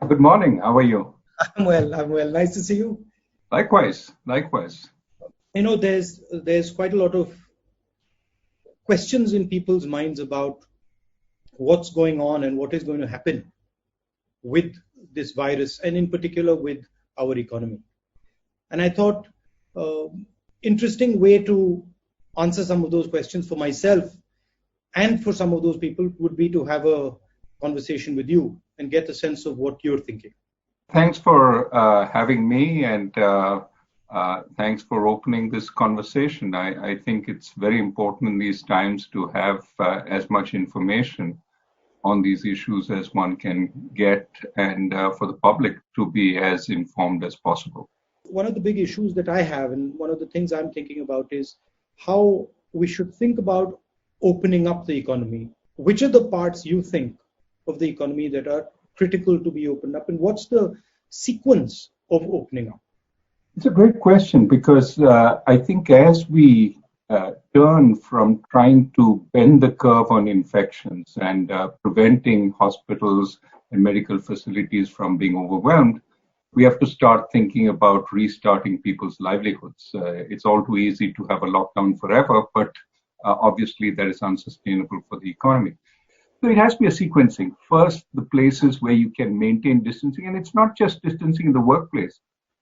Good morning. How are you? I'm well. Nice to see you. Likewise, likewise. There's quite a lot of questions in people's minds about what's going on and what is going to happen with this virus, and in particular with our economy. And I thought, uh, interesting way to answer some of those questions for myself and for some of those people would be to have a conversation with you and get a sense of what you're thinking. Thanks for having me, and thanks for opening this conversation. I think it's very important in these times to have as much information on these issues as one can get, and for the public to be as informed as possible. One of the big issues that I have, and one of the things I'm thinking about, is how we should think about opening up the economy. Which are the parts you think of the economy that are critical to be opened up, and what's the sequence of opening up? It's a great question because I think as we turn from trying to bend the curve on infections and preventing hospitals and medical facilities from being overwhelmed, we have to start thinking about restarting people's livelihoods. It's all too easy to have a lockdown forever, but obviously that is unsustainable for the economy. So it has to be a sequencing. First, the places where you can maintain distancing, and it's not just distancing in the workplace.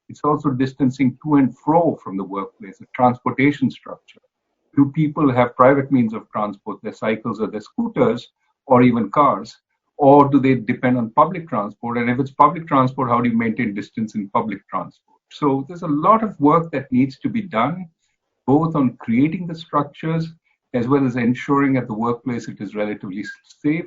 It's also distancing to and fro from the workplace, the transportation structure. Do people have private means of transport, their cycles or their scooters, or even cars? Or do they depend on public transport? And if it's public transport, how do you maintain distance in public transport? So there's a lot of work that needs to be done, both on creating the structures, as well as ensuring at the workplace it is relatively safe,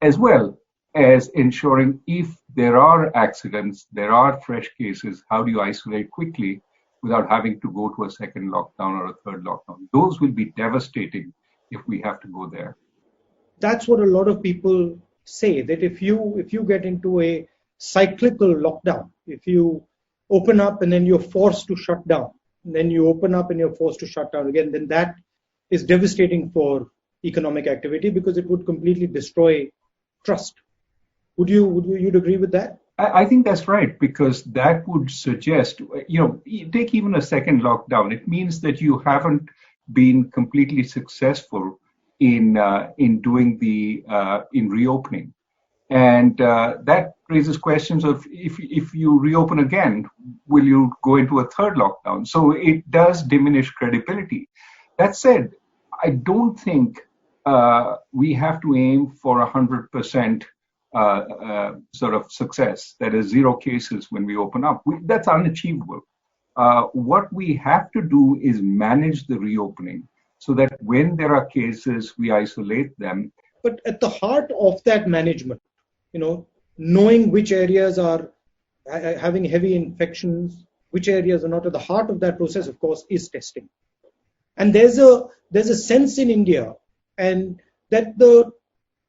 as well as ensuring if there are accidents, there are fresh cases, how do you isolate quickly without having to go to a second lockdown or a third lockdown? Those will be devastating if we have to go there. That's what a lot of people say, that if you get into a cyclical lockdown, if you open up and then you're forced to shut down, and then you open up and you're forced to shut down again, then that is devastating for economic activity because it would completely destroy trust. Would you'd agree with that? I think that's right, because that would suggest, take even a second lockdown. It means that you haven't been completely successful in doing in reopening, and that raises questions of if you reopen again, will you go into a third lockdown? So it does diminish credibility. That said, I don't think we have to aim for 100% sort of success. That is, zero cases when we open up. That's unachievable. What we have to do is manage the reopening so that when there are cases, we isolate them. But at the heart of that management, knowing which areas are having heavy infections, which areas are not, at the heart of that process, of course, is testing. And there's a sense in India and that the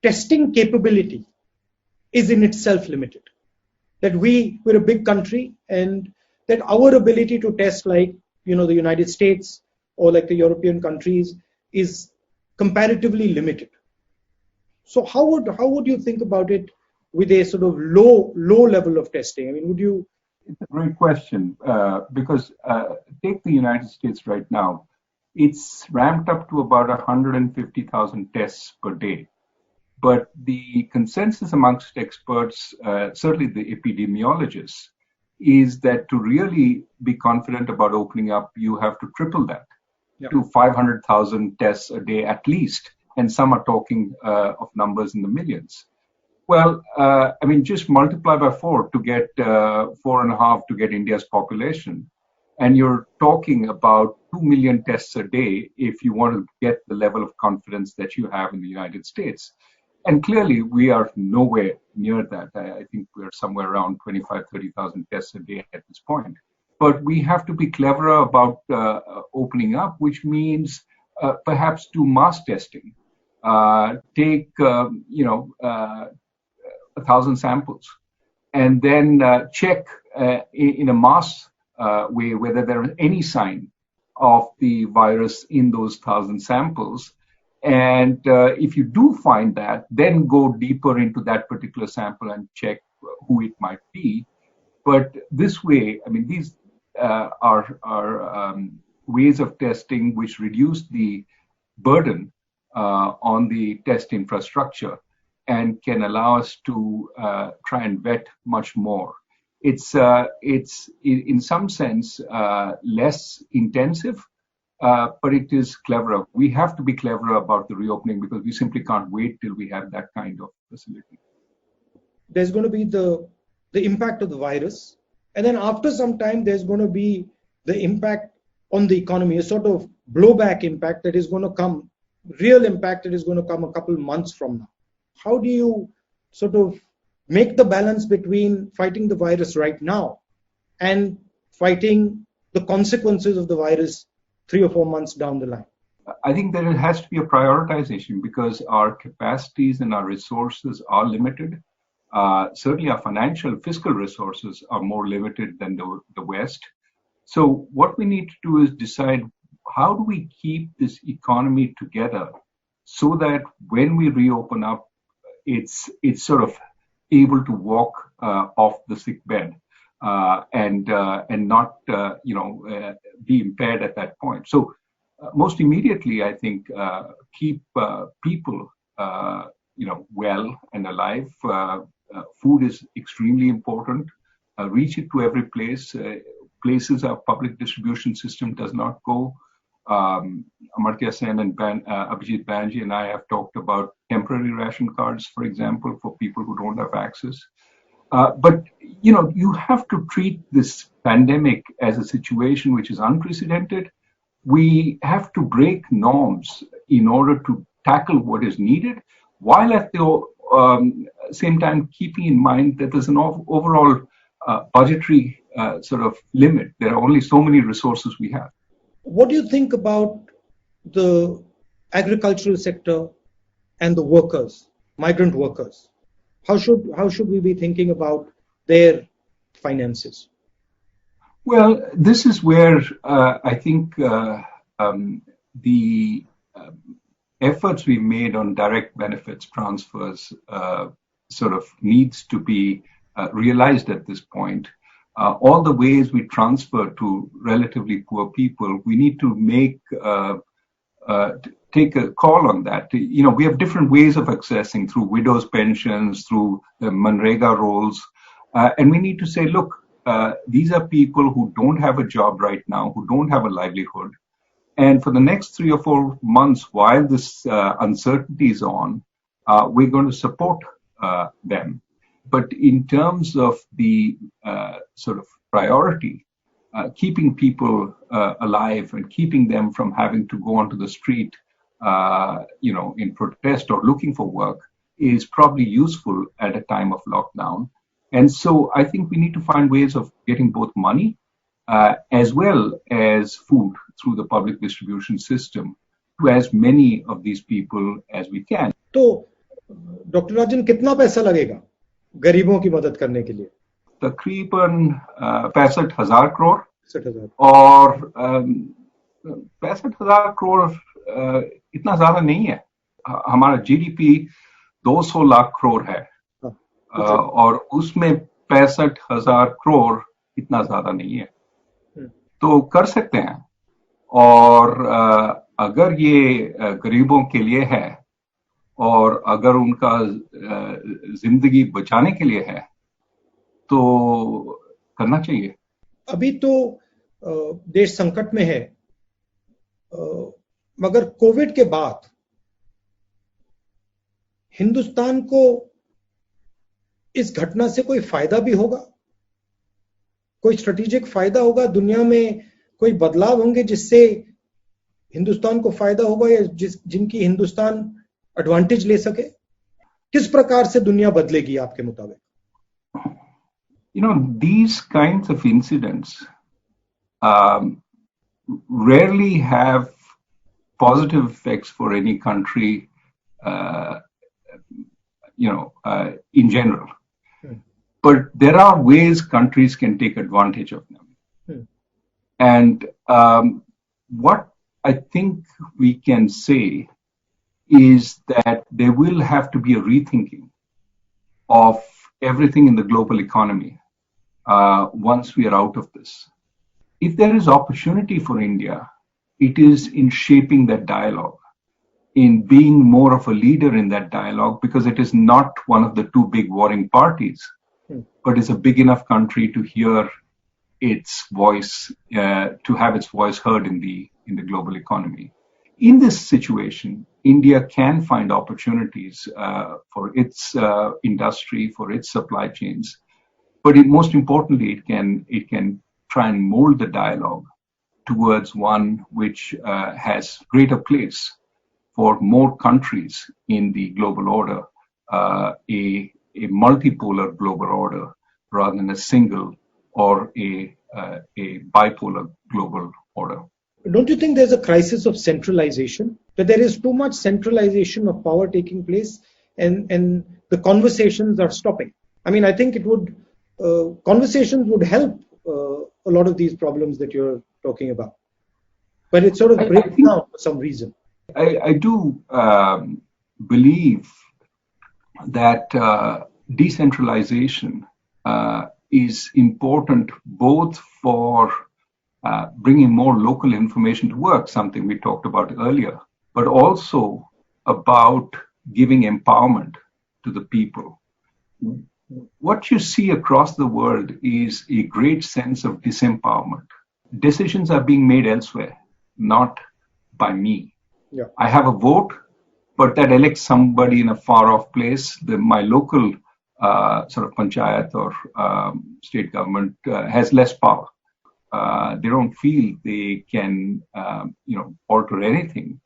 testing capability is in itself limited. That we're a big country, and that our ability to test like the United States or like the European countries is comparatively limited. So how would you think about it with a sort of low level of testing? I mean, would you? It's a great question because take the United States right now. It's ramped up to about 150,000 tests per day. But the consensus amongst experts, certainly the epidemiologists, is that to really be confident about opening up, you have to triple that to 500,000 tests a day at least. And some are talking of numbers in the millions. Well, just multiply by 4 to get 4.5 to get India's population. And you're talking about 2 million tests a day if you want to get the level of confidence that you have in the United States. And clearly, we are nowhere near that. I think we're somewhere around 30,000 tests a day at this point. But we have to be cleverer about opening up, which means perhaps do mass testing. Take 1,000 samples, and then check in a mass way whether there is any sign of the virus in those 1,000 samples. And if you do find that, then go deeper into that particular sample and check who it might be. But this way, I mean, these are ways of testing which reduce the burden on the test infrastructure and can allow us to try and vet much more. It's in some sense less intensive, but it is cleverer. We have to be cleverer about the reopening because we simply can't wait till we have that kind of facility. There's going to be the impact of the virus, and then after some time there's going to be the impact on the economy, a sort of blowback impact that is going to come, real impact that is going to come a couple months from now. How do you sort of make the balance between fighting the virus right now and fighting the consequences of the virus 3 or 4 months down the line? I think there has to be a prioritization because our capacities and our resources are limited. Certainly our financial, fiscal resources are more limited than the West. So what we need to do is decide, how do we keep this economy together so that when we reopen up, it's sort of able to walk off the sick bed and not be impaired at that point. So most immediately, I think keep people well and alive. Food is extremely important. Reach it to every place. Places our public distribution system does not go. Amartya Sen and Abhijit Banerjee and I have talked about temporary ration cards, for example, for people who don't have access. But you have to treat this pandemic as a situation which is unprecedented. We have to break norms in order to tackle what is needed, while at the same time keeping in mind that there's an overall budgetary sort of limit. There are only so many resources we have. What do you think about the agricultural sector and the workers, migrant workers? How should we be thinking about their finances? Well, this is where I think the efforts we made on direct benefits transfers sort of needs to be realized at this point. All the ways we transfer to relatively poor people, we need to take a call on that. We have different ways of accessing through widows' pensions, through the Manrega rolls, and we need to say, look, these are people who don't have a job right now, who don't have a livelihood. And for the next 3 or 4 months, while this uncertainty is on, we're going to support them. But in terms of the sort of priority, keeping people alive and keeping them from having to go onto the street, in protest or looking for work is probably useful at a time of lockdown. And so I think we need to find ways of getting both money as well as food through the public distribution system to as many of these people as we can. So, Dr. Rajan, कितना पैसा लगेगा गरीबों की मदद करने के लिए? तकरीबन 65,000 करोड़ 65,000 और 65,000 करोड़ इतना ज्यादा नहीं है. हमारा जीडीपी 200 लाख करोड़ है और उसमें 65,000 करोड़ इतना ज्यादा नहीं है, तो कर सकते हैं. और अगर ये गरीबों के लिए है और अगर उनका जिंदगी बचाने के लिए है तो करना चाहिए. अभी तो देश संकट में है, मगर कोविड के बाद हिंदुस्तान को इस घटना से कोई फायदा भी होगा, कोई स्ट्रेटेजिक फायदा होगा, दुनिया में कोई बदलाव होंगे जिससे हिंदुस्तान को फायदा होगा या जिनकी हिंदुस्तान एडवांटेज ले सके? किस प्रकार से दुनिया बदलेगी आपके मुताबिक? These kinds of incidents rarely have positive effects for any country, in general. But there are ways countries can take advantage of them. And what I think we can say is that there will have to be a rethinking of everything in the global economy once we are out of this. If there is opportunity for India, it is in shaping that dialogue, in being more of a leader in that dialogue, because it is not one of the two big warring parties, but is a big enough country to hear its voice, to have its voice heard in the global economy. In this situation, India can find opportunities for its industry, for its supply chains, but most importantly, it can try and mold the dialogue towards one which has greater place for more countries in the global order, a multipolar global order rather than a single or a bipolar global order. Don't you think there's a crisis of centralization? That there is too much centralization of power taking place, and the conversations are stopping. I mean, I think it would conversations would help a lot of these problems that you're talking about, but it sort of breaks down for some reason. I do believe that decentralization is important both for bringing more local information to work, something we talked about earlier, but also about giving empowerment to the people. What you see across the world is a great sense of disempowerment. Decisions are being made elsewhere, not by me. Yeah. I have a vote, but that elects somebody in a far-off place. My local sort of panchayat or state government has less power. They don't feel they can, alter anything,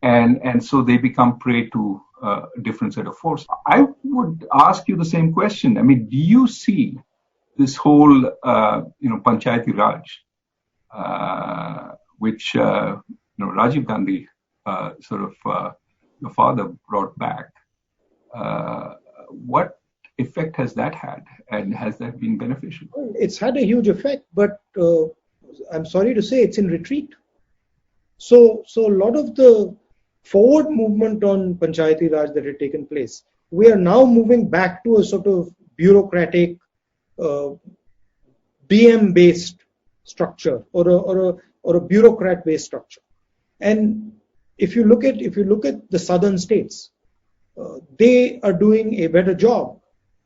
and so they become prey to a different set of force. I would ask you the same question. I mean, do you see this whole, Panchayati Raj, which Rajiv Gandhi, your father brought back? What effect has that had, and has that been beneficial? It's had a huge effect, but I'm sorry to say it's in retreat. So a lot of the forward movement on Panchayati Raj that had taken place, we are now moving back to a sort of bureaucratic, BM-based structure or a bureaucrat-based structure. And if you look at the southern states, they are doing a better job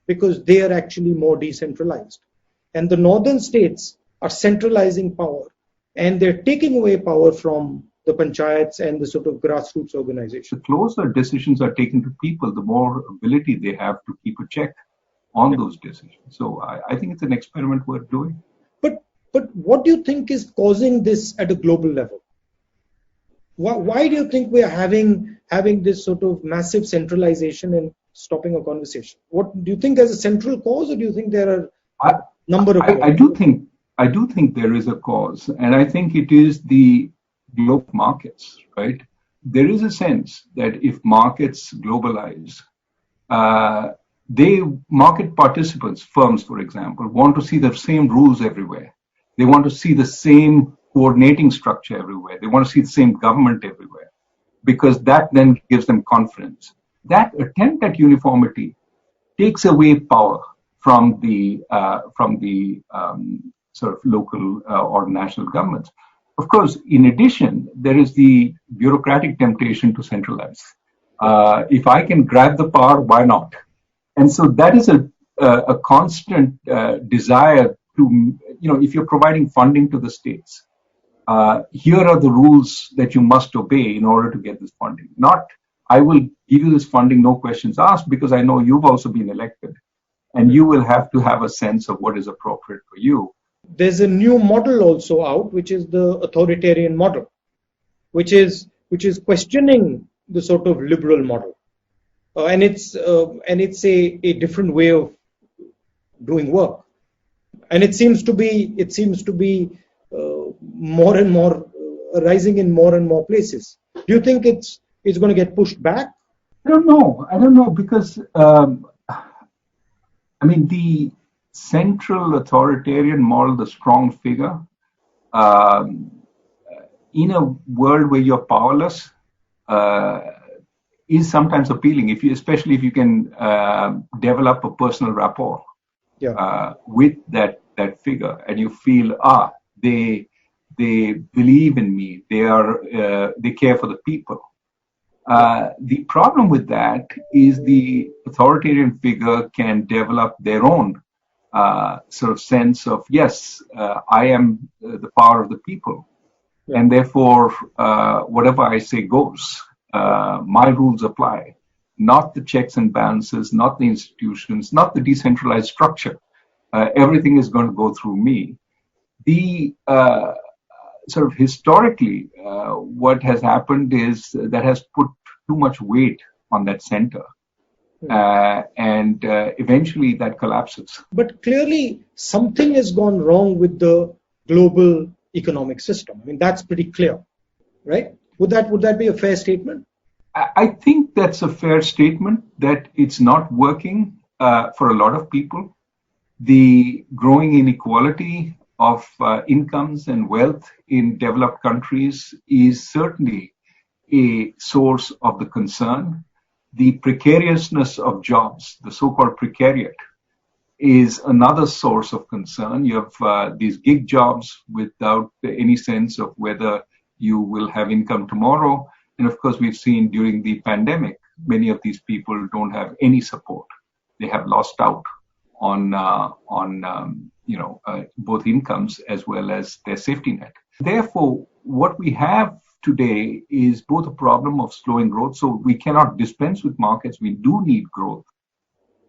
because they are actually more decentralized. And the northern states are centralizing power, and they're taking away power from the panchayats and the sort of grassroots organization. The closer decisions are taken to people, the more ability they have to keep a check on those decisions. So I think it's an experiment worth doing. But what do you think is causing this at a global level? Why do you think we are having this sort of massive centralization and stopping a conversation? What do you think as a central cause, or do you think there are a number of? I do think there is a cause, and I think it is the global markets, right? There is a sense that if markets globalize, market participants, firms, for example, want to see the same rules everywhere. They want to see the same coordinating structure everywhere. They want to see the same government everywhere, because that then gives them confidence. That attempt at uniformity takes away power from the sort of local or national governments. Of course, in addition, there is the bureaucratic temptation to centralize. If I can grab the power, why not? And so that is a constant desire to, if you're providing funding to the states, here are the rules that you must obey in order to get this funding. Not, I will give you this funding, no questions asked, because I know you've also been elected, and you will have to have a sense of what is appropriate for you. There's a new model also out, which is the authoritarian model, which is questioning the sort of liberal model, and it's a different way of doing work, and it seems to be more and more rising in more and more places. Do you think it's going to get pushed back? I don't know because the central authoritarian model, the strong figure, in a world where you're powerless, is sometimes appealing, especially if you can develop a personal rapport with that figure, and you feel they believe in me, they care for the people. The problem with that is the authoritarian figure can develop their own sort of sense of, yes, I am the power of the people, and therefore whatever I say goes. My rules apply, not the checks and balances, not the institutions, not the decentralized structure. Everything is going to go through me. The sort of historically, what has happened is that has put too much weight on that center. And eventually that collapses. But clearly something has gone wrong with the global economic system. I mean, that's pretty clear, right? Would that be a fair statement? I think that's a fair statement, that it's not working for a lot of people. The growing inequality of incomes and wealth in developed countries is certainly a source of the concern. The precariousness of jobs, the so-called precariat, is another source of concern. You have these gig jobs without any sense of whether you will have income tomorrow. And of course, we've seen during the pandemic, many of these people don't have any support. They have lost out on both incomes as well as their safety net. Therefore, what we have today is both a problem of slowing growth. So we cannot dispense with markets. We do need growth.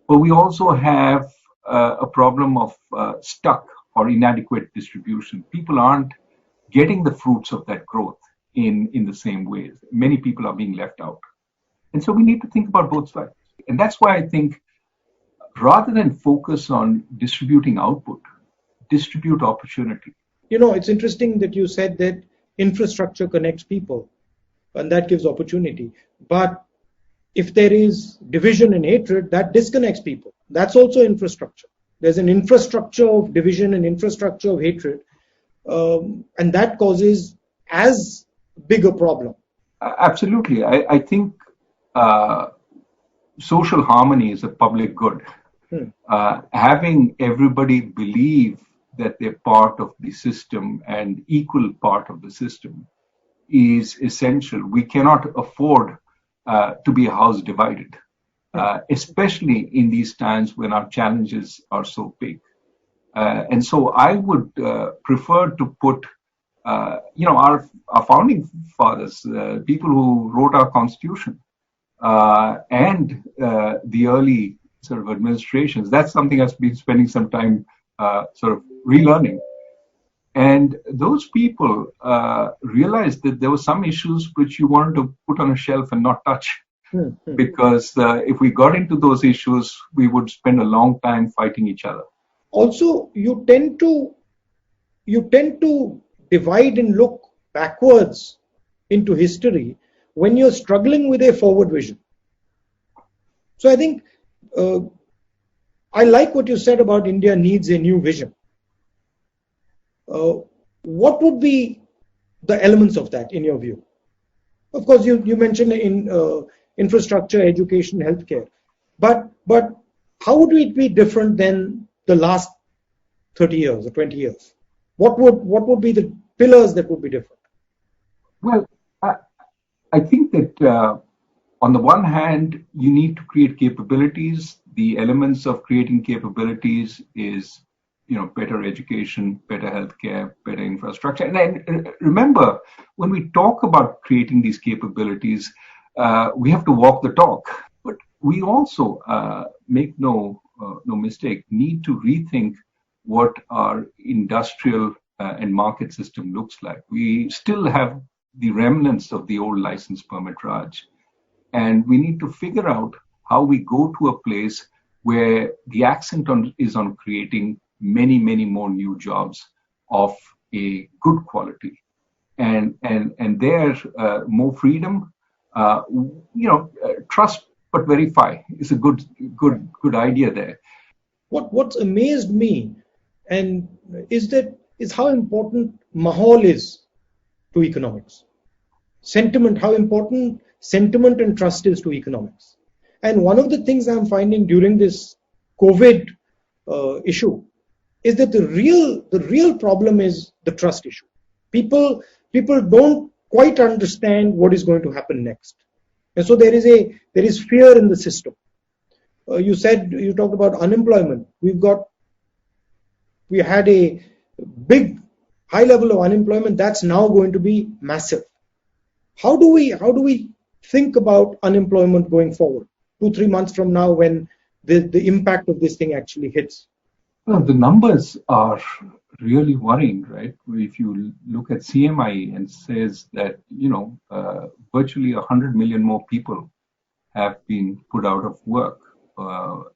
But we also have a problem of stuck or inadequate distribution. People aren't getting the fruits of that growth in the same ways. Many people are being left out. And so we need to think about both sides. And that's why I think rather than focus on distributing output, distribute opportunity. You know, it's interesting that you said that infrastructure connects people and that gives opportunity. But if there is division and hatred, that disconnects people. That's also infrastructure. There's an infrastructure of division and infrastructure of hatred, and that causes as big a problem. Absolutely. I think social harmony is a public good. Having everybody believe that they're part of the system and equal part of the system is essential. We cannot afford to be a house divided, especially in these times when our challenges are so big. And so I would prefer to put, our founding fathers, people who wrote our constitution, and the early sort of administrations. That's something I've been spending some time sort of relearning. And those people realized that there were some issues which you wanted to put on a shelf and not touch. Because if we got into those issues, we would spend a long time fighting each other. Also, you tend to divide and look backwards into history when you're struggling with a forward vision. So I think I like what you said about India needs a new vision. What would be the elements of that in your view? Of course, you mentioned in infrastructure, education, healthcare, but how would it be different than the last 30 years or 20 years? What would be the pillars that would be different? Well, I think that on the one hand, you need to create capabilities. The elements of creating capabilities is, better education, better healthcare, better infrastructure. And remember, when we talk about creating these capabilities, we have to walk the talk. But we also, make no mistake, need to rethink what our industrial and market system looks like. We still have the remnants of the old license permit Raj. And we need to figure out how we go to a place where the accent is on creating many, many more new jobs of a good quality. And there, more freedom, trust but verify is a good idea there. What's amazed me and is how important mahal is to economics. Sentiment, how important sentiment and trust is to economics. And one of the things I'm finding during this COVID issue is that the real problem is the trust issue. People don't quite understand what is going to happen next, and so there is fear in the system. You talked about unemployment. We had a big high level of unemployment that's now going to be massive. How do we think about unemployment going forward 2-3 months from now when the impact of this thing actually hits? Well, the numbers are really worrying, right? If you look at CMI and says that, virtually 100 million more people have been put out of work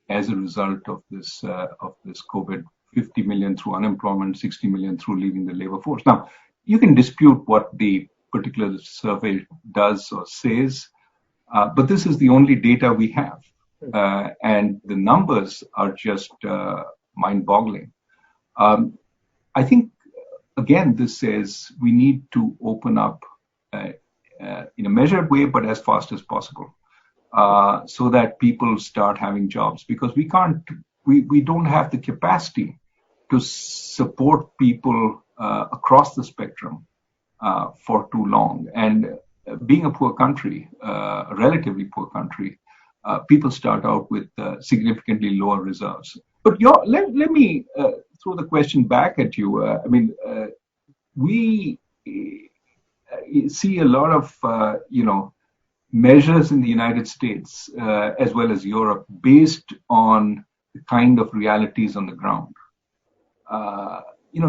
as a result of this COVID. 50 million through unemployment, 60 million through leaving the labor force. Now, you can dispute what the particular survey does or says, but this is the only data we have. And the numbers are just mind-boggling. I think, again, this says we need to open up in a measured way, but as fast as possible, so that people start having jobs, because we don't have the capacity to support people across the spectrum for too long. And being a poor country, a relatively poor country, people start out with significantly lower reserves. But let me throw the question back at you. We see a lot of measures in the United States as well as Europe based on the kind of realities on the ground.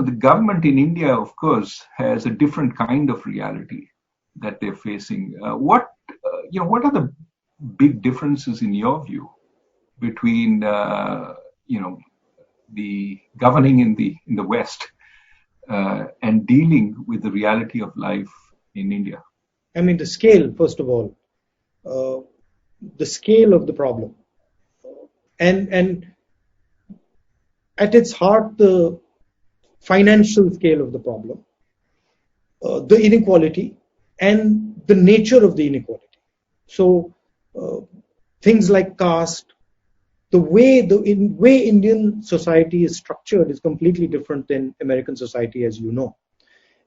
The government in India, of course, has a different kind of reality that they're facing. What are the big differences in your view between the governing in the West and dealing with the reality of life in India? I mean, the scale, first of all, the scale of the problem, and at its heart, the financial scale of the problem, the inequality, and the nature of the inequality. So things like caste, the way Indian society is structured is completely different than American society, as you know.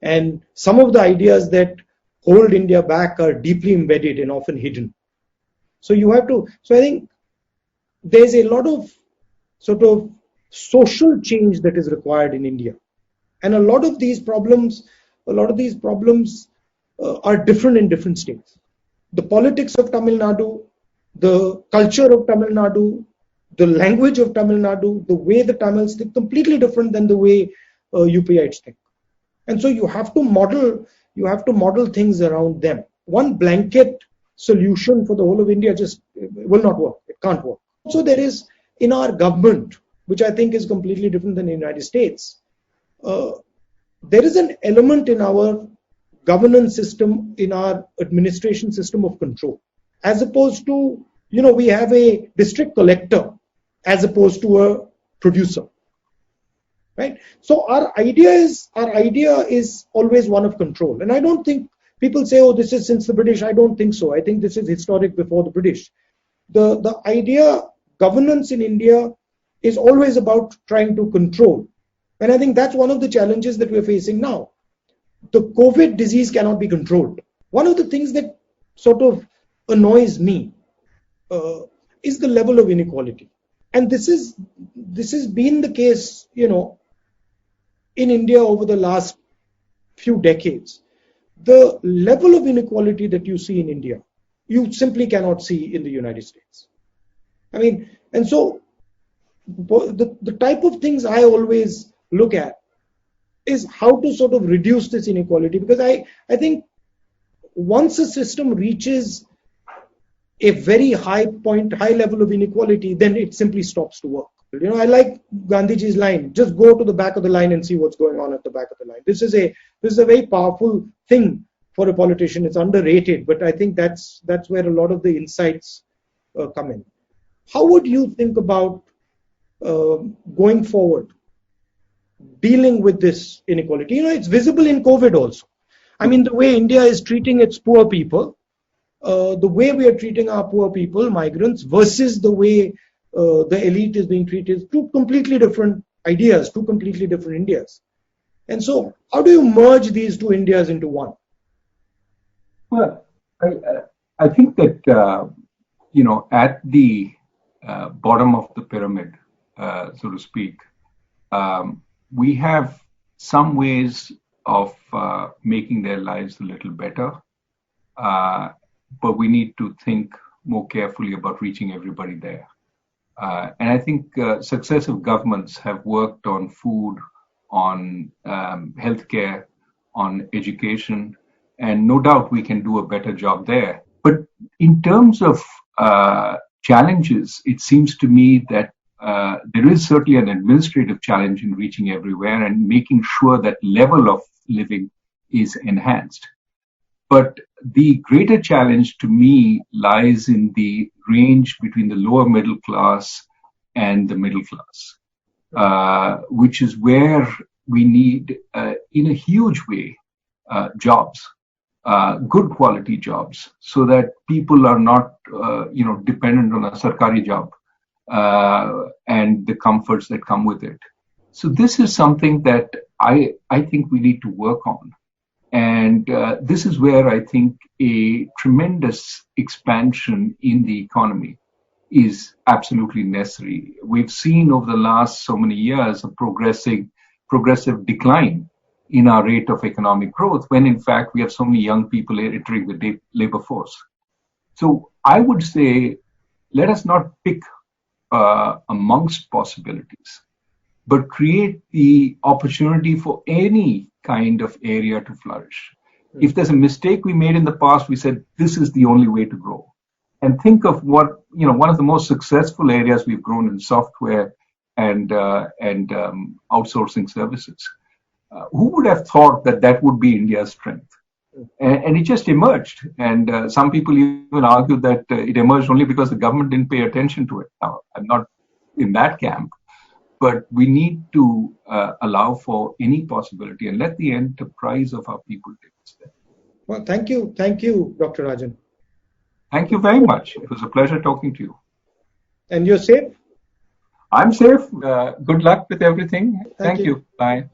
And some of the ideas that hold India back are deeply embedded and often hidden. So I think there's a lot of sort of social change that is required in India. And a lot of these problems are different in different states. The politics of Tamil Nadu, the culture of Tamil Nadu, the language of Tamil Nadu, the way the Tamils think, completely different than the way UPites think. And so you have to model things around them. One blanket solution for the whole of India just will not work. It can't work. So there is, in our government, which I think is completely different than the United States, there is an element in our governance system, in our administration system of control, as opposed to, we have a district collector as opposed to a producer, right? So our idea is always one of control. And I don't think people say, oh, this is since the British. I don't think so. I think this is historic before the British. The idea, governance in India is always about trying to control. And I think that's one of the challenges that we're facing now. The COVID disease cannot be controlled. One of the things that sort of annoys me is the level of inequality. And this has been the case, in India over the last few decades. The level of inequality that you see in India, you simply cannot see in the United States. I mean, and so the type of things I always look at is how to sort of reduce this inequality, because I think once a system reaches a very high level of inequality, then it simply stops to work. I like Gandhiji's line, just go to the back of the line and see what's going on at the back of the line. This is a very powerful thing for a politician. It's underrated, but I think that's where a lot of the insights come in. How would you think about going forward, dealing with this inequality? It's visible in COVID also. I mean, the way India is treating its poor people the way we are treating our poor people, migrants, versus the way the elite is being treated. Two completely different ideas, two completely different Indias. And so, how do you merge these two Indias into one? Well, I think that at the bottom of the pyramid, so to speak, we have some ways of making their lives a little better, but we need to think more carefully about reaching everybody there. And I think successive governments have worked on food, on healthcare, on education, and no doubt we can do a better job there. But in terms of challenges, it seems to me that there is certainly an administrative challenge in reaching everywhere and making sure that level of living is enhanced. But the greater challenge to me lies in the range between the lower middle class and the middle class, which is where we need, in a huge way, jobs, good quality jobs, so that people are not, dependent on a sarkari job and the comforts that come with it. So this is something that I think we need to work on. And this is where I think a tremendous expansion in the economy is absolutely necessary. We've seen over the last so many years a progressive decline in our rate of economic growth, when in fact we have so many young people entering the labor force. So I would say, let us not pick amongst possibilities, but create the opportunity for any kind of area to flourish. If there's a mistake we made in the past, we said, this is the only way to grow. And think of what, one of the most successful areas we've grown in software and outsourcing services. Who would have thought that that would be India's strength? And it just emerged. And some people even argue that it emerged only because the government didn't pay attention to it. Now, I'm not in that camp. But we need to allow for any possibility and let the enterprise of our people take a step. Well, thank you, Dr. Rajan. Thank you very much. It was a pleasure talking to you. And you're safe? I'm safe. Good luck with everything. Thank you. Bye.